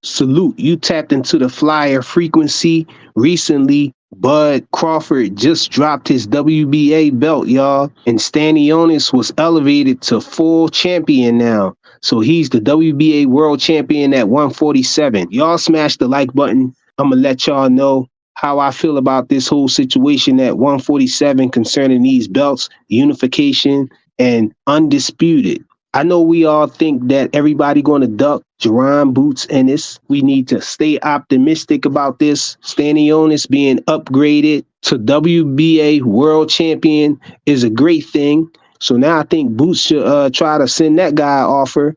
Salute, you tapped into the flyer frequency recently. Bud Crawford just dropped his WBA belt, y'all, and Stanionis was elevated to full champion now. So he's the WBA world champion at 147. Y'all smash the like button. I'm gonna let y'all know how I feel about this whole situation at 147 concerning these belts, unification, and undisputed. I know we all think that everybody going to duck Jerron Boots Ennis. We need to stay optimistic about this. Stanionis being upgraded to WBA world champion is a great thing. So now I think Boots should try to send that guy an offer.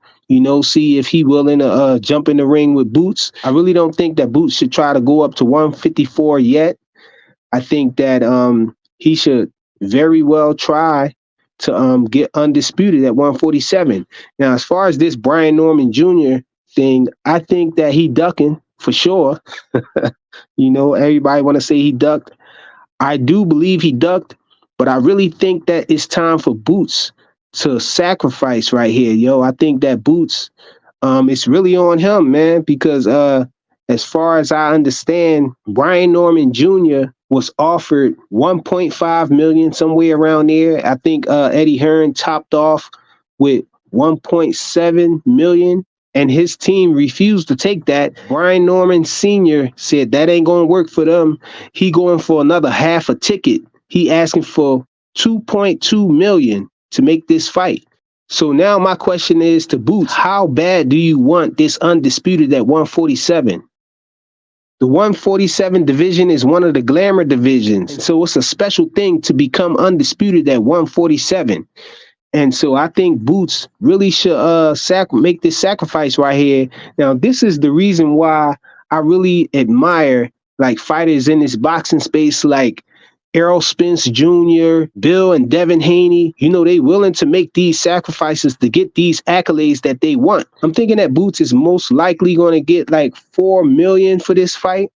See if he willing to jump in the ring with Boots. I really don't think that Boots should try to go up to 154 yet. I think that he should very well try to get undisputed at 147. Now, as far as this Brian Norman Jr. thing, I think that he ducking for sure. Everybody want to say he ducked. I do believe he ducked, but I really think that it's time for Boots to sacrifice right here, yo. I think that Boots, it's really on him, man, because as far as I understand, Brian Norman Jr. was offered 1.5 million, somewhere around there. I think Eddie Hearn topped off with 1.7 million, and his team refused to take that. Brian Norman Sr. said that ain't gonna work for them. He going for another half a ticket. He asking for 2.2 million to make this fight. So now my question is to Boots, how bad do you want this undisputed at 147? The 147 division is one of the glamour divisions. So it's a special thing to become undisputed at 147. And so I think Boots really should make this sacrifice right here. Now, this is the reason why I really admire like fighters in this boxing space like Errol Spence Jr., Bill and Devin Haney. They willing to make these sacrifices to get these accolades that they want. I'm thinking that Boots is most likely going to get like 4 million for this fight.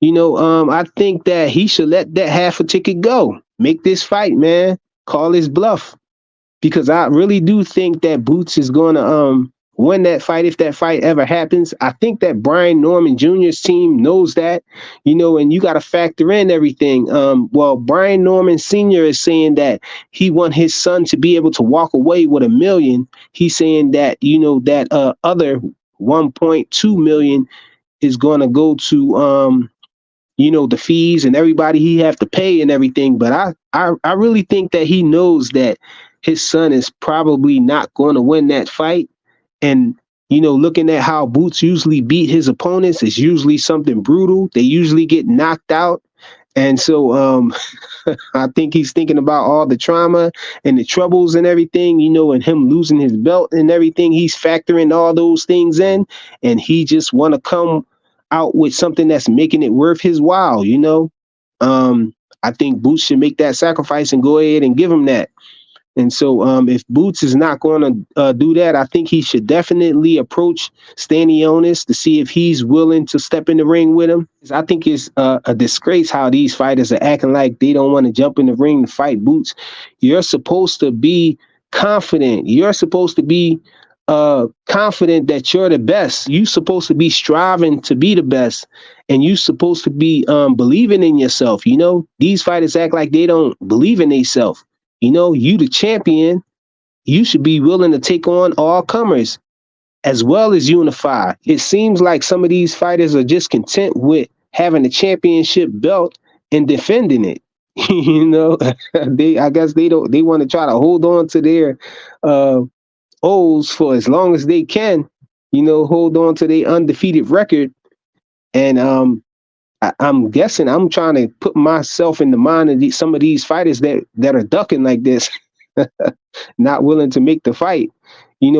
I think that he should let that half a ticket go. Make this fight, man. Call his bluff. Because I really do think that Boots is going to win that fight if that fight ever happens. I think that Brian Norman Jr.'s team knows that, and you got to factor in everything. Well, Brian Norman Sr. is saying that he want his son to be able to walk away with $1 million. He's saying that, that other 1.2 million is going to go to, the fees and everybody he have to pay and everything. But I really think that he knows that his son is probably not going to win that fight. And, looking at how Boots usually beat his opponents, it's usually something brutal. They usually get knocked out. And so I think he's thinking about all the trauma and the troubles and everything, and him losing his belt and everything. He's factoring all those things in, and he just want to come out with something that's making it worth his while, I think Boots should make that sacrifice and go ahead and give him that. And so if Boots is not going to do that, I think he should definitely approach Stanionis to see if he's willing to step in the ring with him. I think it's a disgrace how these fighters are acting like they don't want to jump in the ring to fight Boots. You're supposed to be confident. You're supposed to be confident that you're the best. You're supposed to be striving to be the best. And you're supposed to be believing in yourself. These fighters act like they don't believe in themselves. You the champion, you should be willing to take on all comers as well as unify. It seems like some of these fighters are just content with having a championship belt and defending it. I guess they want to try to hold on to their O's for as long as they can, hold on to their undefeated record. And I'm guessing I'm trying to put myself in the mind of some of these fighters that are ducking like this, not willing to make the fight,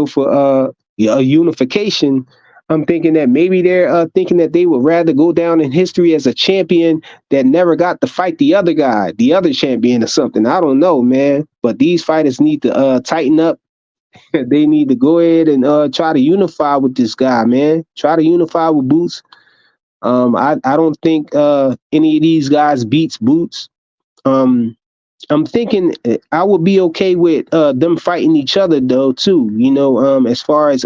for a unification. I'm thinking that maybe they're thinking that they would rather go down in history as a champion that never got to fight the other guy, the other champion or something. I don't know, man. But these fighters need to tighten up. They need to go ahead and try to unify with this guy, man. Try to unify with Boots. I don't think any of these guys beats Boots. I'm thinking I would be okay with them fighting each other though too. As far as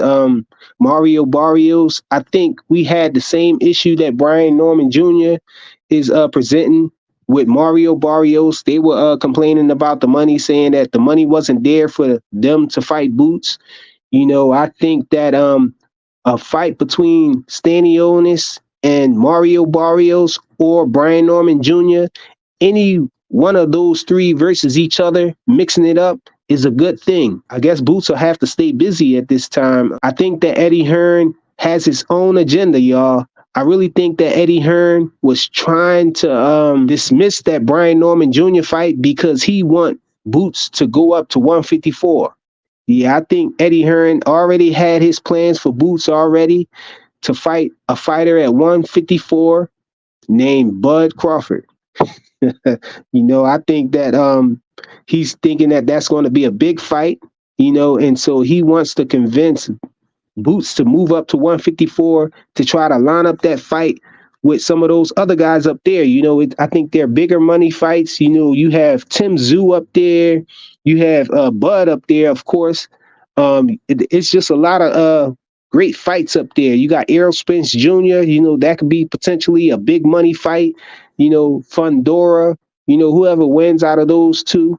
Mario Barrios, I think we had the same issue that Brian Norman Jr. is presenting with Mario Barrios. They were complaining about the money, saying that the money wasn't there for them to fight Boots. I think that a fight between Stanionis and Mario Barrios or Brian Norman Jr., any one of those three versus each other, mixing it up is a good thing. I guess Boots will have to stay busy at this time. I think that Eddie Hearn has his own agenda, y'all. I really think that Eddie Hearn was trying to dismiss that Brian Norman Jr. fight because he want Boots to go up to 154. Yeah, I think Eddie Hearn already had his plans for Boots already to fight a fighter at 154 named Bud Crawford. I think that he's thinking that that's going to be a big fight, and so he wants to convince Boots to move up to 154 to try to line up that fight with some of those other guys up there. I think they're bigger money fights. You have Tim Zoo up there, you have Bud up there, of course. It's just a lot of great fights up there. You got Errol Spence Jr., that could be potentially a big money fight. Fundora, whoever wins out of those two.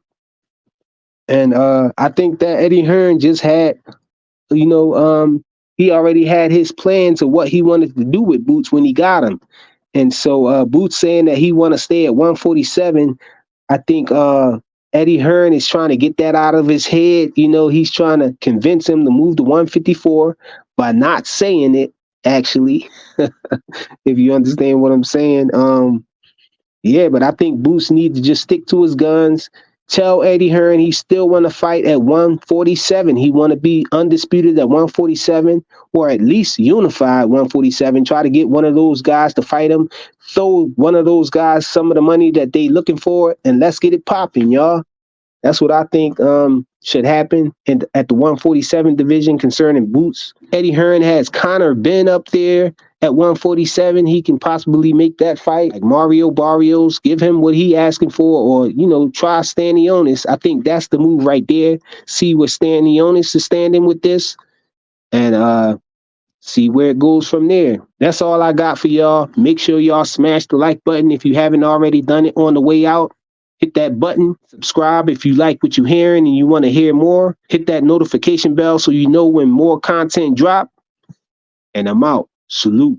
And I think that Eddie Hearn just had, he already had his plans of what he wanted to do with Boots when he got him. And so Boots saying that he want to stay at 147, I think Eddie Hearn is trying to get that out of his head. He's trying to convince him to move to 154 by not saying it, actually, if you understand what I'm saying. Yeah, but I think Boots needs to just stick to his guns. Tell Eddie Hearn he still want to fight at 147. He want to be undisputed at 147, or at least unified 147. Try to get one of those guys to fight him. Throw one of those guys some of the money that they looking for, and let's get it popping, y'all. That's what I think should happen at the 147 division concerning Boots. Eddie Hearn has Conor Ben up there at 147. He can possibly make that fight. Like Mario Barrios, give him what he asking for, or try Stanionis. I think that's the move right there. See where Stanionis is standing with this, and see where it goes from there. That's all I got for y'all. Make sure y'all smash the like button if you haven't already done it on the way out. Hit that button, subscribe if you like what you're hearing and you want to hear more. Hit that notification bell so you know when more content drop. And I'm out. Salute.